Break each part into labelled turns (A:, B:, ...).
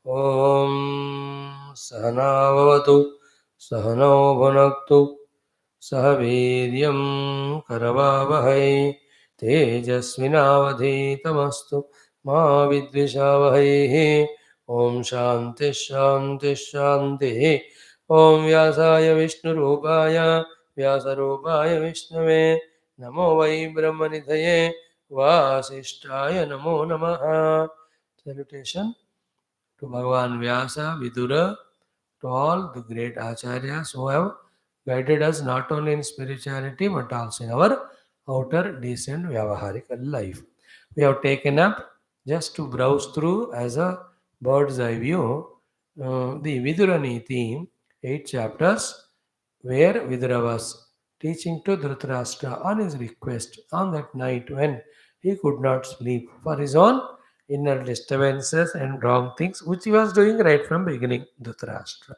A: ॐ सहनाववतु सहनौ भुनक्तु सह वीर्यं करवावहै तेजस्विनावधीतमस्तु मा विद्विषावहैः। ॐ शान्तिः शान्तिः शान्तिः। ॐ व्यासाय विष्णुरूपाय व्यासरूपाय विष्णवे नमो वै ब्रह्मनिधये वासिष्ठाय नमो नमः। Salutation to Bhagavan Vyasa, Vidura, to all the great acharyas who have guided us not only in spirituality but also in our outer decent vyavaharika life. We have taken up, just to browse through as a bird's eye view, the Vidura Neethi, 8 chapters, where Vidura was teaching to Dhritarashtra on his request on that night when he could not sleep for his own inner disturbances and wrong things which he was doing right from beginning, Dhritarashtra.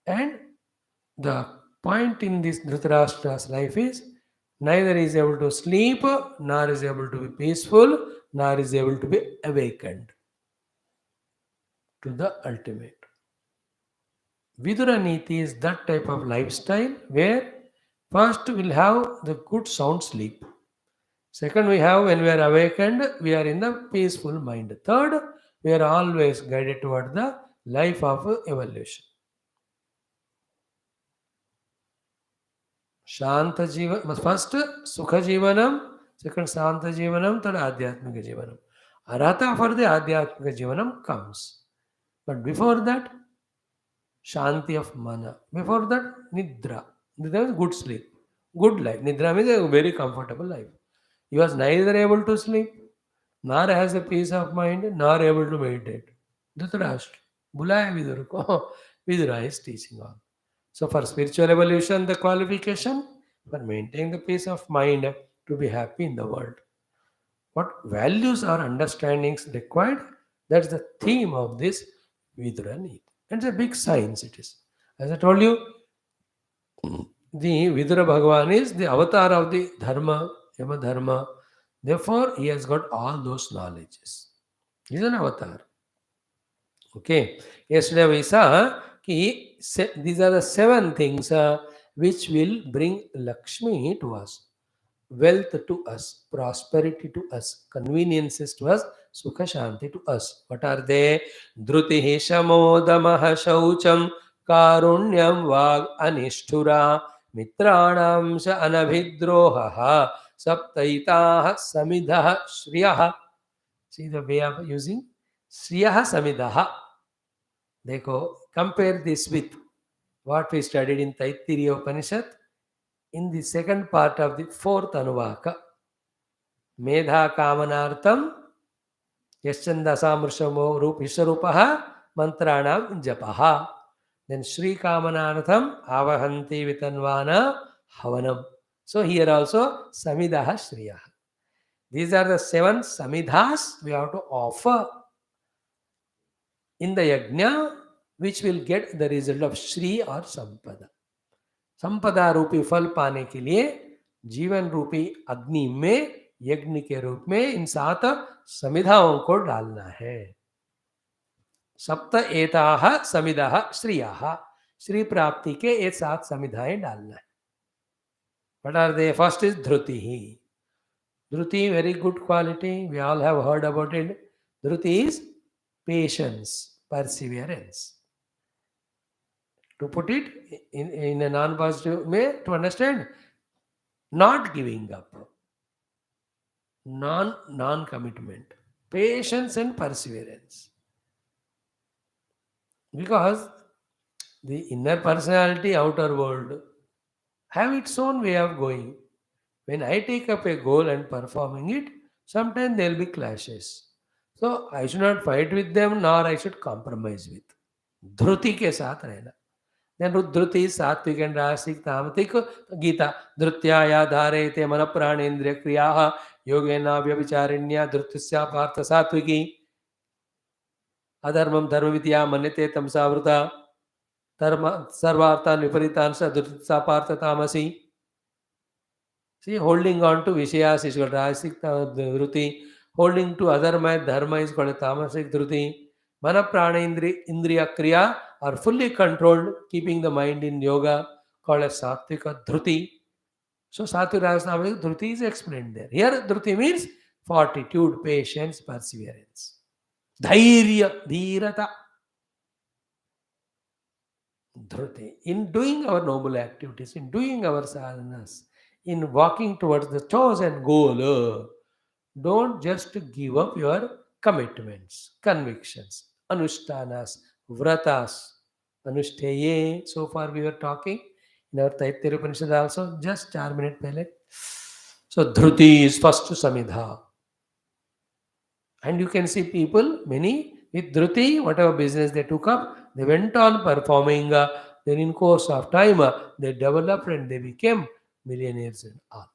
A: And the point in this Dhritarashtra's life is neither is able to sleep, nor is able to be peaceful, nor is able to be awakened to the ultimate. Vidura Neethi is that type of lifestyle where first we'll have the good sound sleep. Second, we have when we are awakened, we are in the peaceful mind. Third, we are always guided toward the life of evolution. Shanta Jivan, first Sukha Jivanam, second Shanta Jivanam, third Adhyatmika Jivanam. Arhata for the Adhyatmika Jivanam comes. But before that, Shanti of Mana. Before that, Nidra. Nidra is good sleep, good life. Nidra means a very comfortable life. He was neither able to sleep, nor has a peace of mind, nor able to meditate. Dhritarashtra, bulaya Vidura ko. Vidura is teaching on. So for spiritual evolution, the qualification for maintaining the peace of mind to be happy in the world. What values or understandings required? That's the theme of this Vidura Neethi. And it's a big science it is. As I told you, the Vidura Bhagavan is the avatar of the Dharma, Yama Dharma. Therefore, he has got all those knowledges. He is an avatar. Okay. Yesterday we saw these are the 7 things which will bring Lakshmi to us, wealth to us, prosperity to us, conveniences to us, Sukha Shanti to us. What are they? Dhrutihi Shamodamaha Shaucham Karunyam Vag Anishthura Mitranam Sha Anabhidrohaha Saptaitaha Samidaha Shriyaha. See the way of using Shriyaha Samidaha. Dekho, compare this with what we studied in Taittiriya Upanishad in the second part of the 4th Anuvaka. Medha Kamanartam Yaschandasamrshamo Vishwarupaha Mantranam Japaha. Then Shri Kamanartham Avahanti Vitanvana Havanam. So here also Samidaha Shriyaha. These are the 7 Samidhas we have to offer in the yajna, which will get the result of Shri or Sampada. संपदा रूपी फल पाने के लिए जीवन रूपी अग्नि में यज्ञ के रूप में इन 7 समिधाओं को डालना है. सप्त एताः समिधाः श्रियाः, श्री प्राप्ति के ये 7 समिधाएं डालना है. What are they? First is Dhrutihi. Dhruti, very good quality. We all have heard about it. Dhruti is patience, perseverance. To put it in a non-positive way, to understand, not giving up, non-commitment, patience and perseverance. Because the inner personality, outer world, have its own way of going. When I take up a goal and performing it, sometimes there will be clashes. So I should not fight with them, nor I should compromise with. Dhruti ke saath rehna. Then Dhruti is Sattvic and Rasic, Tamatik, Gita, Dhrutyaya Dharete Manapranendriya Kriyaha, Yogena Vyabhicharinya, Dhrutisya Partha Sattviki, Adharmam Dharmavidya Manite Tamsavruta, Sarvartan Viparitansa Dhrutisya Partha Tamasi. See, holding on to Vishayas is called Rasic Dhruti, holding to Adharma Dharma is called Tamasic Dhruti. Mana, prana, indriya, kriya are fully controlled, keeping the mind in yoga called as sattvika dhruti. So sattvic rajasana dhruti is explained there. Here dhruti means fortitude, patience, perseverance. Dhairya, dhirata, dhruti. In doing our noble activities, in doing our sadhanas, in walking towards the chosen goal, don't just give up your commitments, convictions, anushtanas, vratas, anushtaye. So far we were talking in our Taittiriya Upanishad also, just 4 minutes pehle. So dhruti is first samidha. And you can see people, many with dhruti, whatever business they took up, they went on performing. Then in course of time, they developed and they became millionaires and all.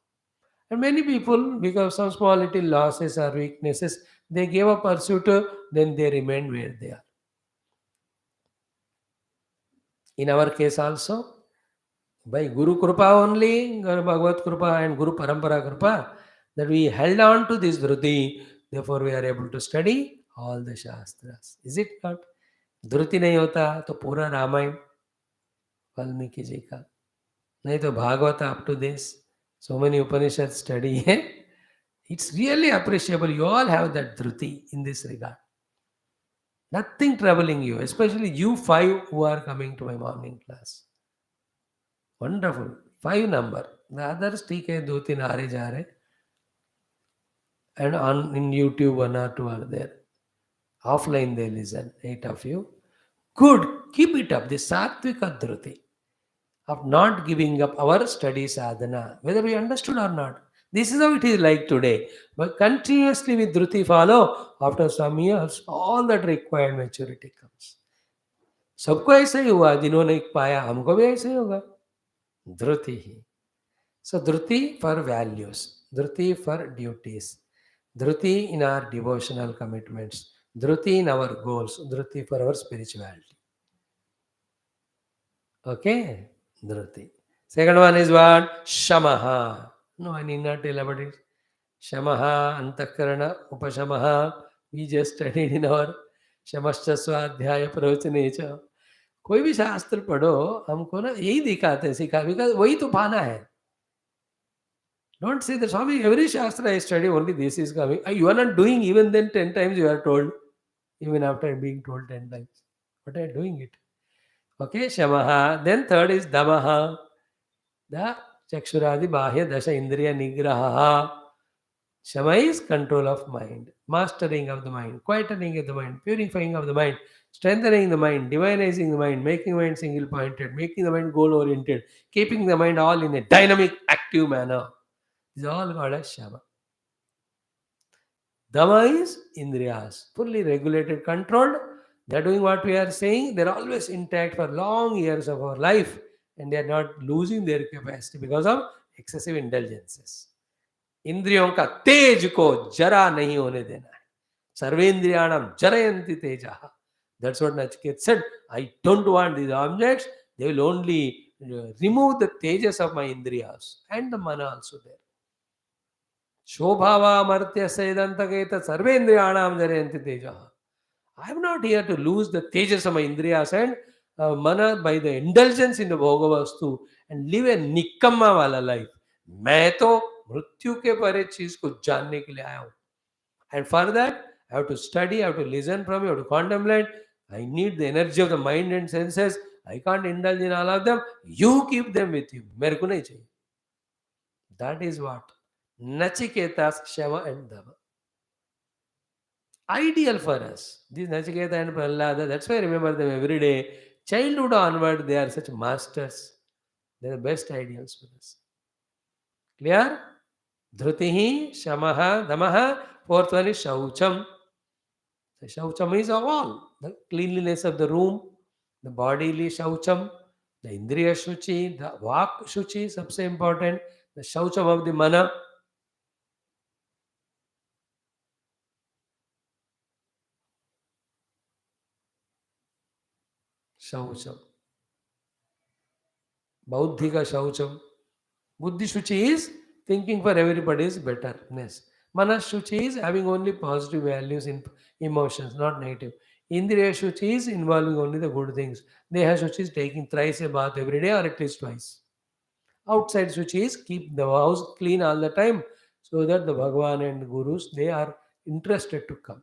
A: And many people, because of small little losses or weaknesses, they gave up pursuit, then they remained where they are. In our case also, by Guru Krupa only, Guru Bhagavad Krupa and Guru Parampara Krupa, that we held on to this dhruti, therefore we are able to study all the Shastras. Is it not? धृति नहीं होता तो पूरा रामायण वाल्मीकि जी का, नहीं तो Bhagavat up to this, so many Upanishad study. It's really appreciable. You all have that dhruti in this regard. Nothing troubling you, especially you five who are coming to my morning class. Wonderful. 5 number. The others, ठीक है, 2-3 आ रहे जा रहे. And on in YouTube, 1 or 2 are there. Offline they listen, 8 of you. Good. Keep it up. The sattvika dhruti of not giving up our study sadhana, whether we understood or not. This is how it is like today. But continuously with dhruti follow, after some years, all that required maturity comes. सबको ऐसा ही हुआ, जिन्होंने पाया हमको भी ऐसे ही होगा. धृति ही. So dhruti for values, dhruti for duties, dhruti in our devotional commitments, dhruti in our goals, dhruti for our spirituality. Okay? Dhruti. Second one is what? Shamaha. No, I need not tell about it. Shamaha, Antakarana, Upashamaha. We just studied in our Shamascha Swadhyaya Pravachane. कोई भी शास्त्र पढ़ो, हमको ना यही दिखाते हैं, सिखा, बिकॉज वही तो पाना है. Don't say that, Swami, every Shastra I study, only this is coming. You are not doing even then 10 times you are told, even after being told 10 times. What are you doing it? Okay, Shamaha. Then third is Damaha. The Chakshuradi Bahya Dasha Indriya Nigraha. Shama is control of mind, mastering of the mind, quietening of the mind, purifying of the mind, strengthening the mind, divinizing the mind, making the mind single pointed, making the mind goal oriented, keeping the mind all in a dynamic, active manner. This is all called as Shama. Dama is Indriyas, fully regulated, controlled. They are doing what we are saying. They are always intact for long years of our life, and they are not losing their capacity because of excessive indulgences. इंद्रियों का तेज को जरा नहीं होने देना है. सर्वेंद्रियाणाम जरयन्ति तेजः. That's what Nachiket said. I don't want these objects. They will only remove the tejas of my indriyas and the mana also there. Shobhava martya sedantageta sarvendriyanam jarayanti tejaha. I am not here to lose the tejas of my indriyas and mana by the indulgence in the bhogavastu and live a nikkamma wala life. मैं तो मृत्यु के परे चीज को जानने के लिए आया हूं. And for that, I have to study, I have to listen from you, I have to contemplate. I need the energy of the mind and senses. I can't indulge in all of them. You keep them with you. मेरे को नहीं चाहिए. That is what Nachiketas, Shama and Dama. Ideal for us. These Nachiketa and Prahlada, that's why I remember them every day. Childhood onward, they are such masters. They are the best ideals for us. Clear? Dhrutihi, Shamaha, Damaha. Fourth one is Shaucham. The Shaucham is a wall. The cleanliness of the room, the bodily Shaucham, the Indriya Shuchi, the Vak Shuchi, सबसे important. The Shaucham of the Mana. Shaucham. Bauddhika Shaucham. Buddhi Shuchi is thinking for everybody's betterness. Manashuchi is having only positive values in emotions, not negative. Indriya Shuchi is involving only the good things. Deha Shuchi is taking thrice a bath every day or at least twice. Outside Shuchi is keep the house clean all the time so that the Bhagwan and Gurus they are interested to come.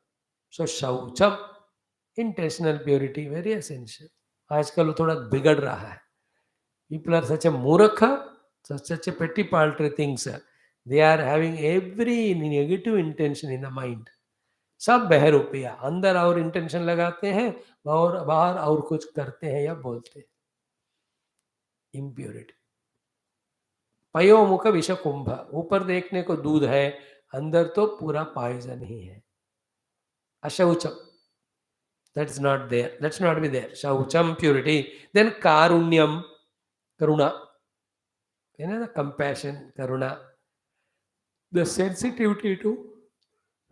A: So Shaucham, intentional purity, very essential. आजकल वो थोड़ा बिगड़ रहा है. People are such a muraka, such a petty paltry things. They are having every negative intention in the mind. सब बहरूपिया अंदर और intention लगाते हैं और बाहर और कुछ करते हैं या बोलते हैं. इम्प्योरिटी. पयोमुख विष कुंभ. ऊपर देखने को दूध है, अंदर तो पूरा पॉइजन ही है. अशौचम. That's not there. Let's not be there. Shaucham, purity. Then karunyam, karuna. The compassion, karuna. The sensitivity to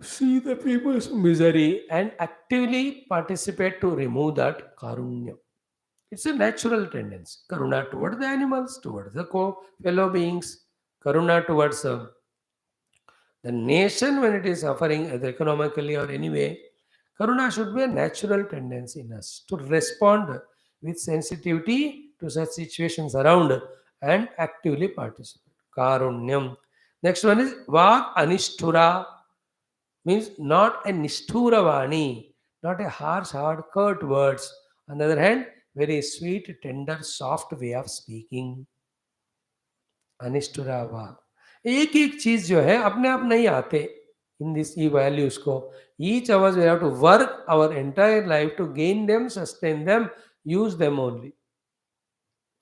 A: see the people's misery and actively participate to remove that karunya. It's a natural tendency. Karuna towards the animals, towards the fellow beings, karuna towards the nation when it is suffering either economically or anyway. Karuna should be a natural tendency in us to respond with sensitivity to such situations around and actively participate. Karunyam. Next one is Vag Anishtura, means not a Nishtura Vani, not a harsh, hard, curt words. On the other hand, very sweet, tender, soft way of speaking. Anishtura Vag. एक एक चीज जो है अपने आप नहीं आते in this e values को. Each of us we have to work our entire life to gain them, sustain them, use them only.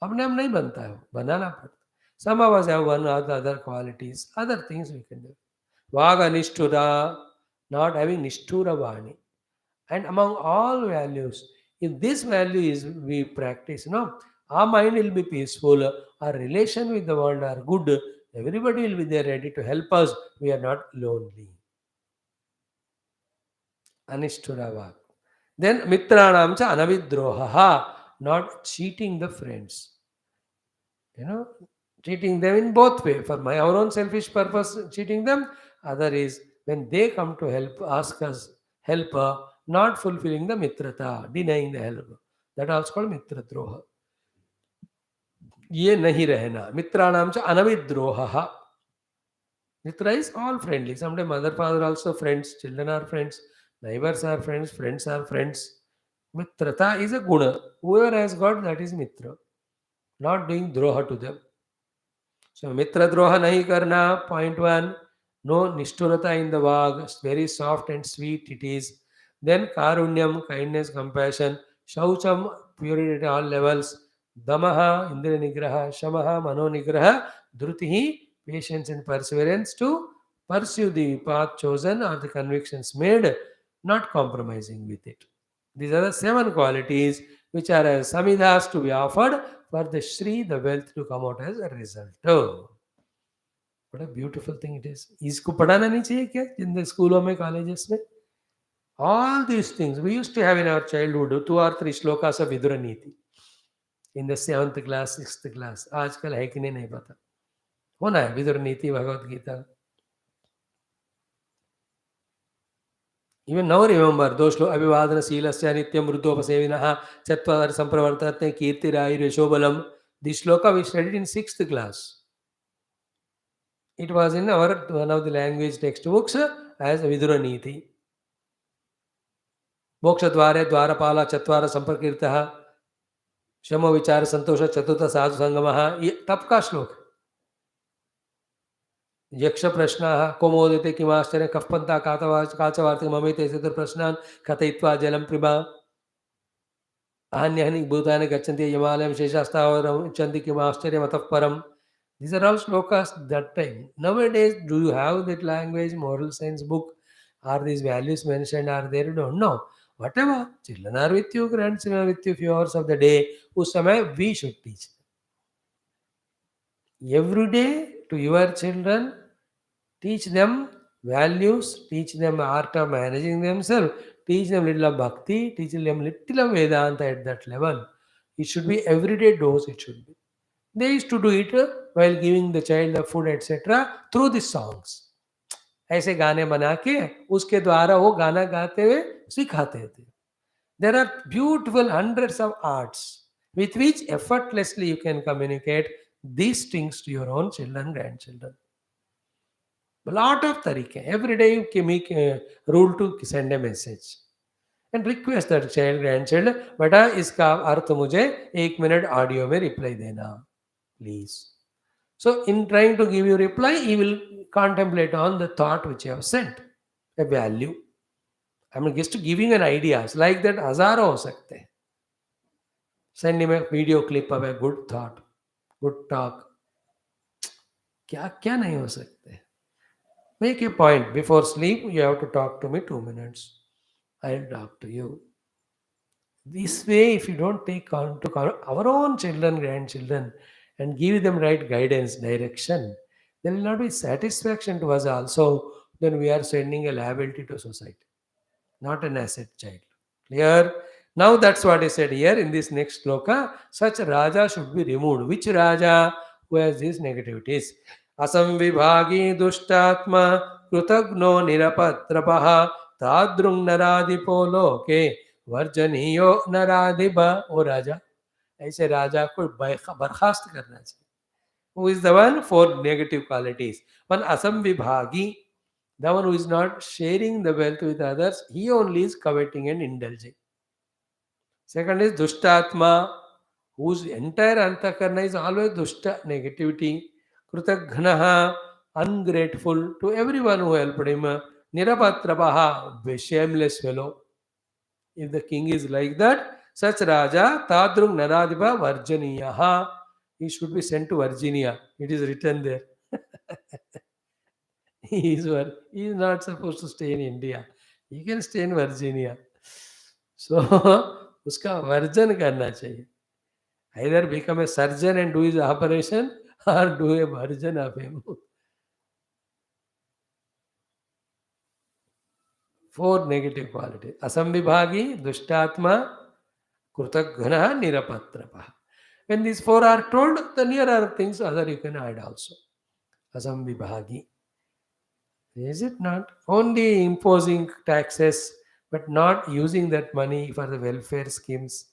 A: अपने आप नहीं बनता है, बनाना पड़ता. Some of us have one or the other qualities, other things we can do. Vaga Nishtura, not having Nishtura Vani. And among all values, if this value is we practice, our mind will be peaceful, our relation with the world are good, everybody will be there ready to help us, we are not lonely. Anishturava. Then Mitranam cha anavidroha, not cheating the friends. Cheating them in both way. For our own selfish purpose, cheating them. Other is when they come to help, ask us help, not fulfilling the mitrata, denying the help. That also called mitradroha. ये नहीं रहना. मित्राणाम च अनविद्रोह. Mitra is all friendly. Sometimes mother, father also friends, children are friends, neighbors are friends are friends. Mitrata is a guna. Whoever has got that is mitra. Not doing droha to them. So mitra droha nahi karna. Point one. No nishturata in the vag. Very soft and sweet it is. Then karunyam, kindness, compassion. Shaucham, purity at all levels. Damaha, indriya nigraha. Shamaha, mano nigraha. Drutihi, patience and perseverance to pursue the path chosen or the convictions made, not compromising with it. These are the 7 qualities which are as samidhas to be offered for the Shri, the wealth to come out as a result. Oh, what a beautiful thing it is. इसको पढ़ाना नहीं चाहिए क्या in the स्कूलों में, colleges में? All these things we used to have in our childhood, 2 or 3 shlokas of Vidura Neethi in the 7th class, 6th class. आजकल है कि नहीं पता. होना है विदुर नीति, Bhagavad Gita. Even now remember those Abhivadana Silasya Nityam Mrudopasevinaha Chatvar Sampravartate Kirtirayu Yashobalam. This shloka we studied in 6th class. It was in our one of the language textbooks as Vidura Neethi. Moksha Dware Dwarapala Chatvara Samparkirtaha Shamo Vichara Santosha Chatuta Sadhu Sangamaha. तब का श्लोक. यक्ष प्रश्न कोमोदते किमाश्चर्य कफपंता काचवार्तिक ममिते सिद्ध प्रश्नान कथयित्वा जलम प्रिमा आहन्यहनि भूतानि गच्छन्ति यमालयं शेषास्तावरं उच्यन्ति किमाश्चर्यम् अतः परम्. These are all shlokas that time. Nowadays, do you have that language, moral science book? Are these values mentioned? Are there? You don't know. Whatever. Children are with you, grandchildren are with you few hours of the day. उस समय we should teach. Every day to your children, teach them values, teach them art of managing themselves, teach them little of bhakti, teach them little of Vedanta at that level. It should be everyday dose, it should be. They used to do it while giving the child the food, etc., through the songs. ऐसे गाने बना के उसके द्वारा वो गाना गाते हुए सिखाते थे. There are beautiful hundreds of arts with which effortlessly you can communicate these things to your own children, grandchildren. A lot of tariqe. Every day you can make a rule to send a message and request that child, grandchild, बेटा इसका अर्थ मुझे 1 minute audio में reply देना, please. So in trying to give you reply, he will contemplate on the thought which you have sent, a value. I mean, just giving an ideas like that हजारों हो सकते हैं. Send him a video clip of a good thought, good talk. क्या क्या नहीं हो सकते. Make a point before sleep. You have to talk to me 2 minutes. I'll talk to you. This way, if you don't take on to our own children, grandchildren, and give them right guidance, direction, there will not be satisfaction to us also. Then we are sending a liability to society, not an asset child. Clear? Now that's what is said here in this next sloka. Such Raja should be removed. Which Raja who has these negativities? Asamvibhagi dushtatma krutagno nirapatrapaha tadrung naradipo loke वर्जनीयो नराधिप. ओ राजा, ऐसे राजा को बर्खास्त करना चाहिए. Who is the one? 4 negative qualities. One asamvibhagi, the one who is not sharing the wealth with others, he only is coveting and indulging. Second is dushtatma, whose entire antakarna is always dushta, negativity. Krutaghnaha, ungrateful to everyone who helped him. Nirapatrapaha, shameless fellow. If the king is like that, such Raja, Tadrung Naradipa Varjaniyaha, he should be sent to Virginia. It is written there. He is not supposed to stay in India. He can stay in Virginia. So, उसका version करना चाहिए. Either become a surgeon and do his operation or do a version of him. 4 negative qualities. Asambhibhagi, Dushtatma, Krutaghna, Nirapatrapa. When these 4 are told, then here are things other you can add also. Asambhibhagi. Is it not? Only imposing taxes, but not using that money for the welfare schemes.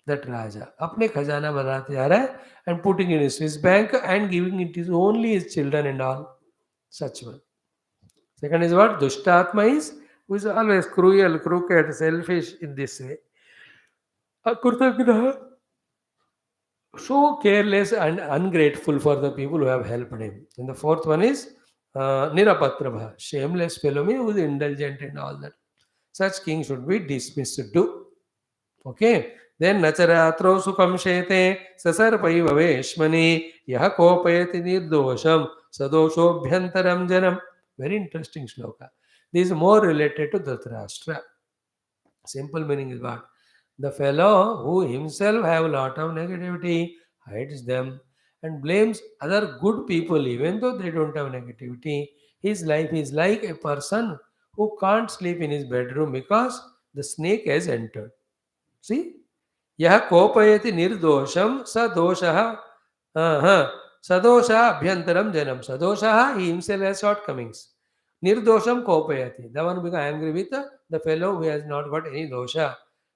A: That Raja. अपने खजाना बनाते जा रहा है and putting in his Swiss bank and giving it to only his children and all. Such one. Second is what? Dushtatma is, who is always cruel, crooked, selfish in this way. Akurtagna, so careless and ungrateful for the people who have helped him. And the fourth one is Nirapatrabha, shameless fellow who is indulgent and all that. Such king should be dismissed too. Okay. Then Nacharatro Sukham Shete Sasarpai Vaveshmani Yaha Kopayati Nirdosham Sadosho Bhyantaram Janam. Very interesting shloka. This is more related to Dhritarashtra. Simple meaning is what? The fellow who himself have a lot of negativity hides them and blames other good people even though they don't have negativity. His life is like a person who can't sleep in his bedroom because the snake has entered. See? यह कोपयति निर्दोषम सदोषः सदोषः अभ्यंतरम जनम सदोषः he himself has shortcomings. Nirdosham kopayati, the one being angry with the fellow who has not got any dosha.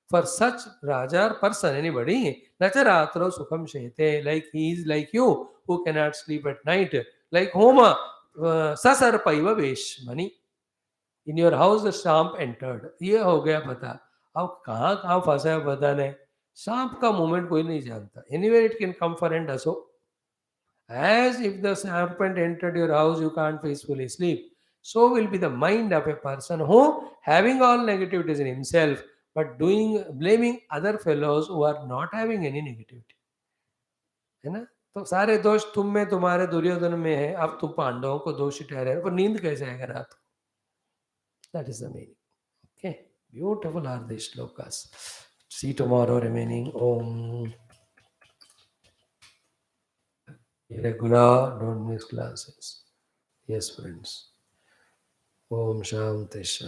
A: For such Raja or person, anybody, nacharatro sukham shete, like he is like you who cannot sleep at night, like Homa sasarpaiva veshmani. In your house the सांप entered. ये हो गया पता. अब कहाँ कहाँ फंसा है पता नहीं. सांप का मूवमेंट कोई नहीं जानता. Anywhere it can come for and so. As if the serpent entered your house, you can't peacefully sleep. So will be the mind of a person who, having all negativities in himself, but blaming other fellows who are not having any negativity. है ना? तो सारे दोष तुम में, तुम्हारे दुर्योधन में है. अब तुम पांडवों को दोषी ठहरे हो, पर नींद कैसे आएगा रात को? That is the meaning. Okay, beautiful are these shlokas. See tomorrow remaining. Om. Regular, don't miss classes. Yes, friends. Om Shanti Shanti.